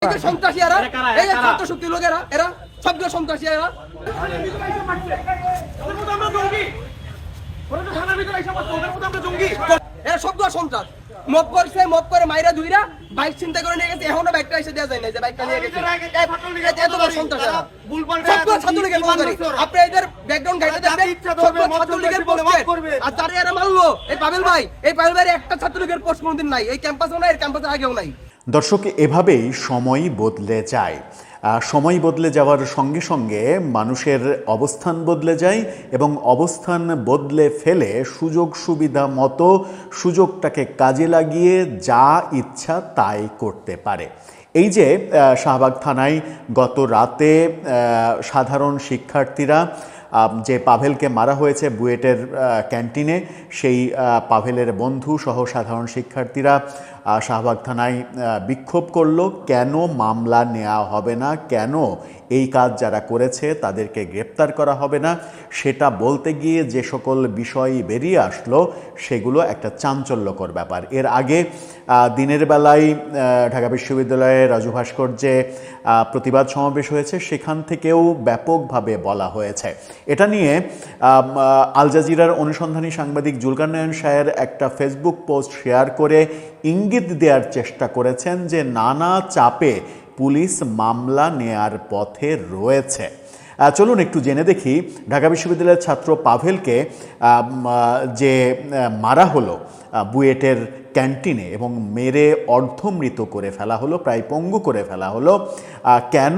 সন্ত্রাসী এরা, এই যে ছাত্র শক্তি লোকেরা, এরা সবগুলো সন্ত্রাসী এরা। এরা সবগুলো সন্ত্রাস। মব করছে, মব করে মাইরা দুইরা বাইক চিন্তা করে নিয়ে গেছে, এখনো বাইকটা এসে দেওয়া যায় না, যে বাইকটা নিয়ে গেছে। এত বড় সন্ত্রাস এরা। সবগুলো ছাত্রলীগের কর্মচারী। আপনি এদের ব্যাকগ্রাউন্ড ঘাইতে দেখবেন, সবগুলো ছাত্রলীগের পোস্টের। আর যারা এরা মারলো, এই পাবেল ভাই একটা ছাত্রলীগের পোস্ট কোনদিন নাই, এই ক্যাম্পাসেও নাই, এর ক্যাম্পাসের আগেও নাই। দর্শক, এভাবেই সময় বদলে যায়। সময় বদলে যাওয়ার সঙ্গে সঙ্গে মানুষের অবস্থান বদলে যায় এবং অবস্থান বদলে ফেলে সুযোগ সুবিধা মতো সুযোগটাকে কাজে লাগিয়ে যা ইচ্ছা তাই করতে পারে। এই যে শাহবাগ থানায় গত রাতে সাধারণ শিক্ষার্থীরা যে পাভেলকে মারা হয়েছে বুয়েটের ক্যান্টিনে, সেই পাভেলের বন্ধু সহ সাধারণ শিক্ষার্থীরা শাহবাগ থানায় বিক্ষোভ করলো। কেন মামলা নেওয়া হবে না, কেন এই কাজ যারা করেছে তাদেরকে গ্রেপ্তার করা হবে না, সেটা বলতে গিয়ে যে সকল বিষয় বেরিয়ে আসলো সেগুলো একটা চাঞ্চল্যকর ব্যাপার। এর আগে দিনের বেলায় ঢাকা বিশ্ববিদ্যালয়ে রাজু ভাস্কর্যে প্রতিবাদ সমাবেশ হয়েছে, সেখান থেকেও ব্যাপকভাবে বলা হয়েছে। এটা নিয়ে আল জাজিরার অনুসন্ধানী সাংবাদিক জুলকারনায়ন শাহের একটা ফেসবুক পোস্ট শেয়ার করে ইঙ্গিত দেওয়ার চেষ্টা করেছেন যে নানা চাপে পুলিশ মামলা নেয়ার পথে রয়েছে। চলুন একটু জেনে দেখি ঢাকা বিশ্ববিদ্যালয়ের ছাত্র পাভেলকে যে মারা হলো বুয়েটের ক্যান্টিনে এবং মেরে অর্ধমৃত করে ফেলা হলো, প্রায় পঙ্গু করে ফেলা হলো, কেন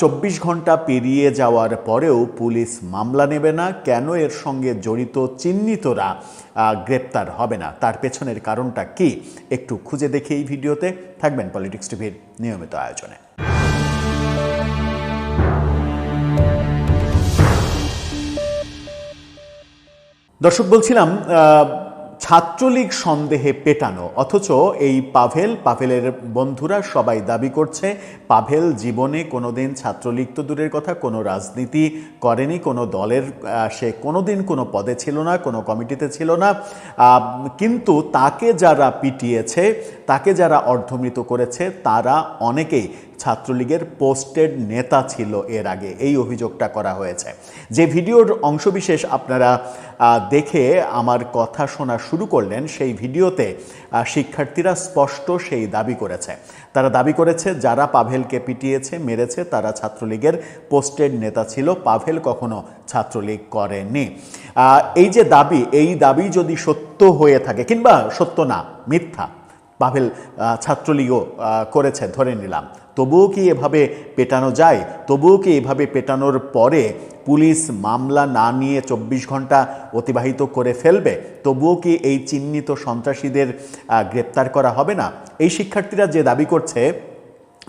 24 ঘন্টা পেরিয়ে যাওয়ার পরেও পুলিশ মামলা নেবে না, কেন এর সঙ্গে জড়িত চিহ্নিতরা গ্রেপ্তার হবে না, তার পেছনের কারণটা কি একটু খুঁজে দেখে এই ভিডিওতে থাকবেন পলিটিক্স টিভির নিয়মিত আয়োজনে। দর্শক, বলছিলাম ছাত্রলীগ সন্দেহে পেটানো, অথচ এই পাভেলের বন্ধুরা সবাই দাবি করছে পাভেল জীবনে কোনোদিন ছাত্রলীগ তো দূরের কথা, কোনো রাজনীতি করেনি, কোনো দলের সে কোনোদিন কোনো পদে ছিল না, কোনো কমিটিতে ছিল না, কিন্তু তাকে যারা পিটিয়েছে, তাকে যারা অর্ধমৃত করেছে তারা অনেকেই ছাত্রলীগের পোস্টেড নেতা ছিল এর আগে, এই অভিযোগটা করা হয়েছে। যে ভিডিওর অংশবিশেষ আপনারা দেখে আমার কথা শোনা শুরু করলেন, সেই ভিডিওতে শিক্ষার্থীরা স্পষ্ট সেই দাবি করেছে। তারা দাবি করেছে যারা পাভেলকে পিটিয়েছে, মেরেছে, তারা ছাত্রলীগের পোস্টেড নেতা ছিল, পাভেল কখনো ছাত্রলীগ করেনি। এই যে দাবি, এই দাবি যদি সত্য হয়ে থাকে, কিংবা সত্য না, মিথ্যা, পাভেল ছাত্রলীগও করেছে ধরে নিলাম, তবুও কি এভাবে পেটানো যায়? তবুও কি এভাবে পেটানোর পরে পুলিশ মামলা না নিয়ে 24 ঘন্টা অতিবাহিত করে ফেলবে? তবুও কি এই চিহ্নিত সন্ত্রাসীদের গ্রেপ্তার করা হবে না? এই শিক্ষার্থীরা যে দাবি করছে,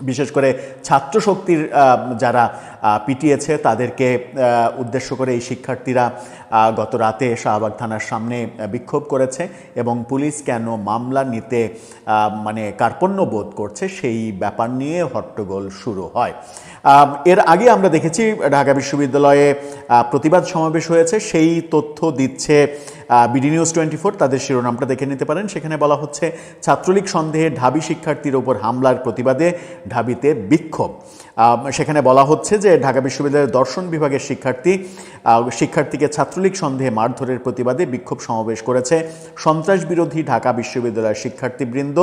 বিশেষ করে ছাত্র শক্তির যারা পিটিয়েছে তাদেরকে উদ্দেশ্য করে এই শিক্ষার্থীরা গত রাতে শাহবাগ থানার সামনে বিক্ষোভ করেছে এবং পুলিশ কেন মামলা নিতে কার্পণ্য বোধ করছে সেই ব্যাপার নিয়ে হট্টগোল শুরু হয়। এর আগে আমরা দেখেছি ঢাকা বিশ্ববিদ্যালয়ে প্রতিবাদ সমাবেশ হয়েছে, সেই তথ্য দিচ্ছে বিডি নিউজ 24, তাদের শিরোনামটা দেখে নিতে পারেন। সেখানে বলা হচ্ছে ছাত্রলীগ সন্দেহে ঢাবি শিক্ষার্থীর ওপর হামলার প্রতিবাদে ঢাবিতে বিক্ষোভ। সেখানে বলা হচ্ছে যে ঢাকা বিশ্ববিদ্যালয়ের দর্শন বিভাগের শিক্ষার্থীকে ছাত্রলীগ সন্দেহে মারধরের প্রতিবাদে বিক্ষোভ সমাবেশ করেছে সন্ত্রাস বিরোধী ঢাকা বিশ্ববিদ্যালয়ের শিক্ষার্থীবৃন্দ,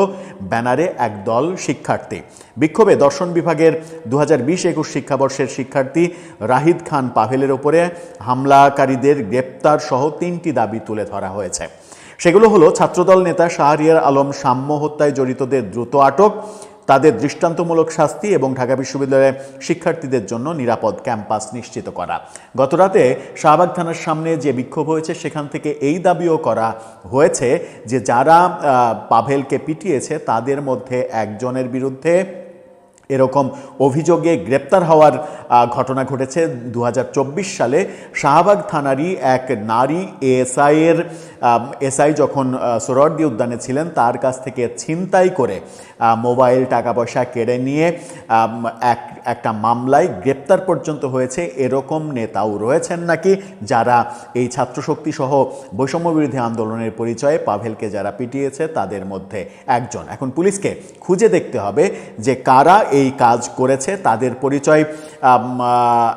ব্যানারে একদল শিক্ষার্থী। বিক্ষোভে দর্শন বিভাগের 2020-21 শিক্ষাবর্ষের শিক্ষার্থী রাহিদ খান পাভেলের ওপরে হামলাকারীদের গ্রেপ্তার সহ 3টি দাবি তুলে ধরা হয়েছে। সেগুলো হলো ছাত্রদল নেতা শাহরিয়ার আলম সাম্য হত্যায় জড়িতদের দ্রুত আটক, তাদের দৃষ্টান্তমূলক শাস্তি এবং ঢাকা বিশ্ববিদ্যালয়ের শিক্ষার্থীদের জন্য নিরাপদ ক্যাম্পাস নিশ্চিত করা। গতরাতে শাহবাগ থানার সামনে যে বিক্ষোভ হয়েছে সেখান থেকে এই দাবিও করা হয়েছে যে যারা পাভেলকে পিটিয়েছে তাদের মধ্যে একজনের বিরুদ্ধে এরকম অভিযোগে গ্রেপ্তার হওয়ার ঘটনা ঘটেছে 2024 সালে শাহবাগ থানারই এক নারী এসআই যখন সোহরাওয়ার্দী উদ্যানে ছিলেন তার কাছ থেকে ছিনতাই করে মোবাইল টাকা পয়সা কেড়ে নিয়ে একটা মামলায় গ্রেপ্তার পর্যন্ত হয়েছে। এরকম নেতাও রয়েছেন নাকি যারা এই ছাত্রশক্তি সহ বৈষম্যবিরোধী আন্দোলনের পরিচয়ে পাভেলকে যারা পিটিয়েছে তাদের মধ্যে একজন। এখন পুলিশকে খুঁজে দেখতে হবে যে কারা এই কাজ করেছে। তাদের পরিচয়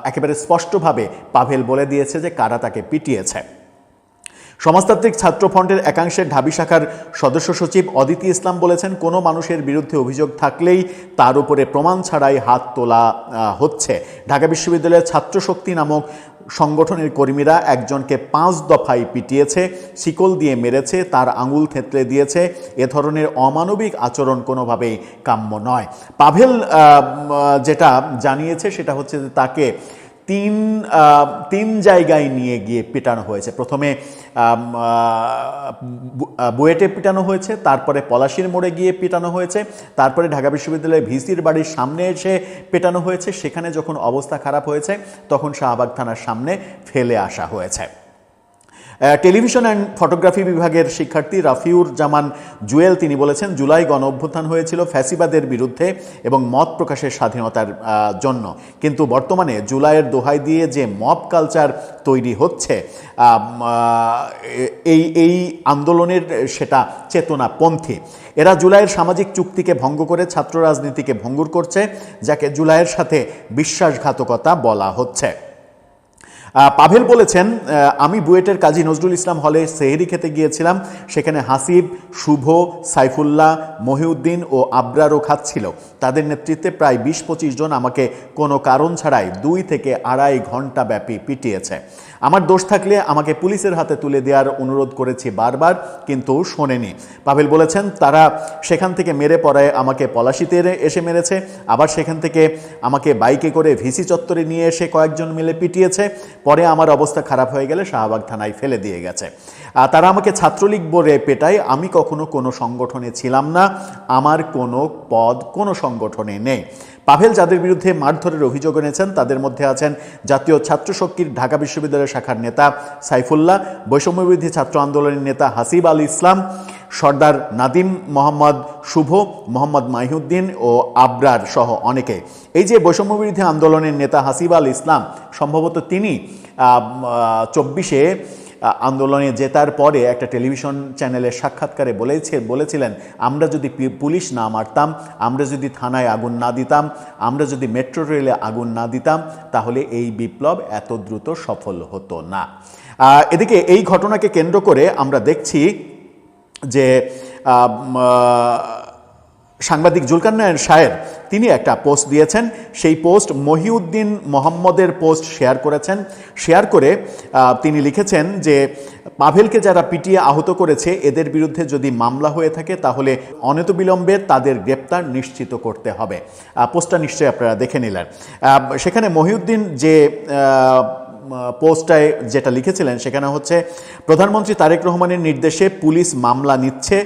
একেবারে স্পষ্টভাবে পাভেল বলে দিয়েছে যে কারা তাকে পিটিয়েছে। সমাজতান্ত্রিক ছাত্র ফ্রন্টের একাংশের ঢাবি শাখার সদস্য সচিব অদিতি ইসলাম বলেছেন, কোনো মানুষের বিরুদ্ধে অভিযোগ থাকলেই তার উপরে প্রমাণ ছাড়াই হাত তোলা হচ্ছে। ঢাকা বিশ্ববিদ্যালয়ের ছাত্রশক্তি নামক সংগঠনের কর্মীরা একজনকে 5 দফায় পিটিয়েছে, শিকল দিয়ে মেরেছে, তার আঙুল থেঁতলে দিয়েছে। এ ধরনের অমানবিক আচরণ কোনোভাবেই কাম্য নয়। পাভেল যেটা জানিয়েছে সেটা হচ্ছে যে তাকে তিন জায়গায় নিয়ে গিয়ে পেটানো হয়েছে। প্রথমে বুয়েটে পেটানো হয়েছে, তারপরে পলাশীর মোড়ে গিয়ে পেটানো হয়েছে, তারপরে ঢাকা বিশ্ববিদ্যালয়ের ভিসির বাড়ির সামনে এসে পেটানো হয়েছে। সেখানে যখন অবস্থা খারাপ হয়েছে তখন শাহবাগ থানার সামনে ফেলে আসা হয়েছে। টেলিভিশন অ্যান্ড ফটোগ্রাফি বিভাগের শিক্ষার্থী রাফিউর জামান জুয়েল তিনি বলেছেন, জুলাই গণ অভ্যুত্থান হয়েছিল ফ্যাসিবাদের বিরুদ্ধে এবং মত প্রকাশের স্বাধীনতার জন্য, কিন্তু বর্তমানে জুলাইয়ের দোহাই দিয়ে যে মব কালচার তৈরি হচ্ছে এই আন্দোলনের সেটা চেতনাপন্থী। এরা জুলাইয়ের সামাজিক চুক্তিকে ভঙ্গ করে ছাত্র রাজনীতিকে ভঙ্গুর করছে, যাকে জুলাইয়ের সাথে বিশ্বাসঘাতকতা বলা হচ্ছে। পাভেল বলেছেন, আমি বুয়েটের কাজী নজরুল ইসলাম হলে সেহরি খেতে গিয়েছিলাম। সেখানে হাসিব, শুভ, সাইফুল্লাহ, মহিউদ্দিন ও আবরারও খাচ্ছিল। তাদের নেতৃত্বে প্রায় 20-25 জন আমাকে কোনো কারণ ছাড়াই 2 থেকে 2.5 ঘন্টা ব্যাপী পিটিয়েছে। আমার দোষ থাকলে আমাকে পুলিশের হাতে তুলে দেওয়ার অনুরোধ করেছি বারবার, কিন্তু শোনেনি। পাভেল বলেছেন, তারা সেখান থেকে মেরে পড়ায় আমাকে পলাশীতে এসে মেরেছে, আবার সেখান থেকে আমাকে বাইকে করে ভিসি চত্বরে নিয়ে এসে কয়েকজন মিলে পিটিয়েছে। পরে আমার অবস্থা খারাপ হয়ে গেলে শাহবাগ থানায় ফেলে দিয়ে গেছে। তারা আমাকে ছাত্রলীগ বলে পেটায়। আমি কখনো কোনো সংগঠনে ছিলাম না, আমার কোনো পদ কোনো সংগঠনে নেই। পাভেল যাদের বিরুদ্ধে মারধরের অভিযোগ এনেছেন তাদের মধ্যে আছেন জাতীয় ছাত্রশক্তির ঢাকা বিশ্ববিদ্যালয়ের শাখার নেতা সাইফুল্লাহ, বৈষম্যবিরোধী ছাত্র আন্দোলনের নেতা হাসিব আল ইসলাম, সর্দার নাদিম মোহাম্মদ শুভ, মোহাম্মদ মাহিউদ্দিন ও আবরার সহ অনেকে। এই যে বৈষম্যবিরোধী আন্দোলনের নেতা হাসিব আল ইসলাম, সম্ভবত তিনি 24-এ আন্দোলনে জেতার পরে একটা টেলিভিশন চ্যানেলের সাক্ষাৎকারে বলেছিলেন, আমরা যদি পুলিশ না মারতাম, আমরা যদি থানায় আগুন না দিতাম, আমরা যদি মেট্রো রেলে আগুন না দিতাম, তাহলে এই বিপ্লব এত দ্রুত সফল হতো না। এদিকে এই ঘটনাকে কেন্দ্র করে আমরা দেখছি যে সাংবাদিক জুলকারনায়ন শায়ের তিনি একটা পোস্ট দিয়েছেন। সেই পোস্ট মহিউদ্দিন মোহাম্মদের পোস্ট শেয়ার করেছেন। শেয়ার করে তিনি লিখেছেন যে পাভেলকে যারা পিটিয়ে আহত করেছে এদের বিরুদ্ধে যদি মামলা হয়ে থাকে তাহলে অনতিবিলম্বে তাদের গ্রেপ্তার নিশ্চিত করতে হবে। পোস্টটা নিশ্চয়ই আপনারা দেখে নিলেন। সেখানে মহিউদ্দিন যে পোস্টটায় যেটা লিখেছিলেন সেখানে হচ্ছে, প্রধানমন্ত্রী তারেক রহমানের নির্দেশে পুলিশ মামলা নিচ্ছে।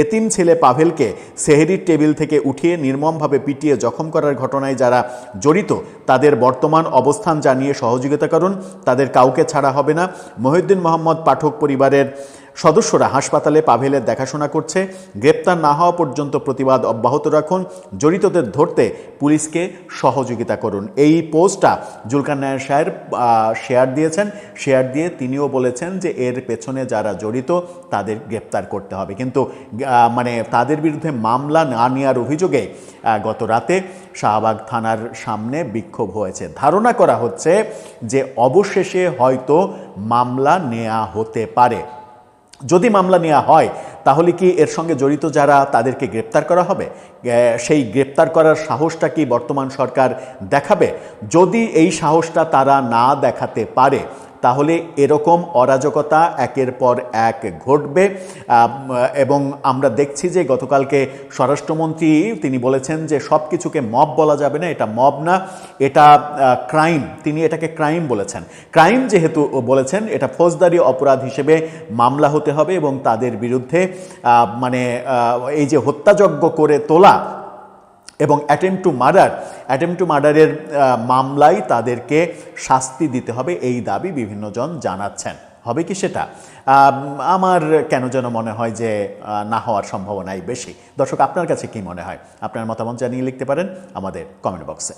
এতিম ছেলে পাভেলকে সেহরির টেবিল থেকে উঠিয়ে নির্মমভাবে পিটিয়ে জখম করার ঘটনায় যারা জড়িত তাদের বর্তমান অবস্থান জানিয়ে সহযোগিতা করুন, তাদের কাউকে ছাড়া হবে না। মহিউদ্দিন মোহাম্মদ পাঠক পরিবারের সদস্যরা হাসপাতালে পাভেলের দেখাশোনা করছে। গ্রেপ্তার না হওয়া পর্যন্ত প্রতিবাদ অব্যাহত রাখুন, জড়িতদের ধরতে পুলিশকে সহযোগিতা করুন। এই পোস্টটা জুলকারনায়ন শায়ের শেয়ার দিয়েছেন। শেয়ার দিয়ে তিনিও বলেছেন যে এর পেছনে যারা জড়িত তাদের গ্রেপ্তার করতে হবে, কিন্তু মানে তাদের বিরুদ্ধে মামলা না নেওয়ার অভিযোগে গত রাতে শাহবাগ থানার সামনে বিক্ষোভ হয়েছে। ধারণা করা হচ্ছে যে অবশেষে হয়তো মামলা নেওয়া হতে পারে। যদি মামলা নেওয়া হয় তাহলে কি এর সঙ্গে জড়িত যারা তাদেরকে গ্রেপ্তার করা হবে? সেই গ্রেপ্তার করার সাহসটা কি বর্তমান সরকার দেখাবে? যদি এই সাহসটা তারা না দেখাতে পারে তাহলে এরকম অরাজকতা একের পর এক ঘটবে। এবং আমরা দেখছি যে গতকালকে স্বরাষ্ট্রমন্ত্রী তিনি বলেছেন যে সব কিছুকে মব বলা যাবে না, এটা মব না, এটা ক্রাইম। তিনি এটাকে ক্রাইম বলেছেন। ক্রাইম যেহেতু বলেছেন, এটা ফৌজদারি অপরাধ হিসেবে মামলা হতে হবে এবং তাদের বিরুদ্ধে মানে এই যে হত্যাযজ্ঞ করে তোলা এবং অ্যাটেম্প টু মার্ডারের মামলায় তাদেরকে শাস্তি দিতে হবে, এই দাবি বিভিন্নজন জানাচ্ছেন। হবে কি সেটা? আমার কেন যেন মনে হয় যে না হওয়ার সম্ভাবনাই বেশি। দর্শক, আপনার কাছে কি মনে হয়? আপনার মতামত জানিয়ে লিখতে পারেন আমাদের কমেন্ট বক্সে।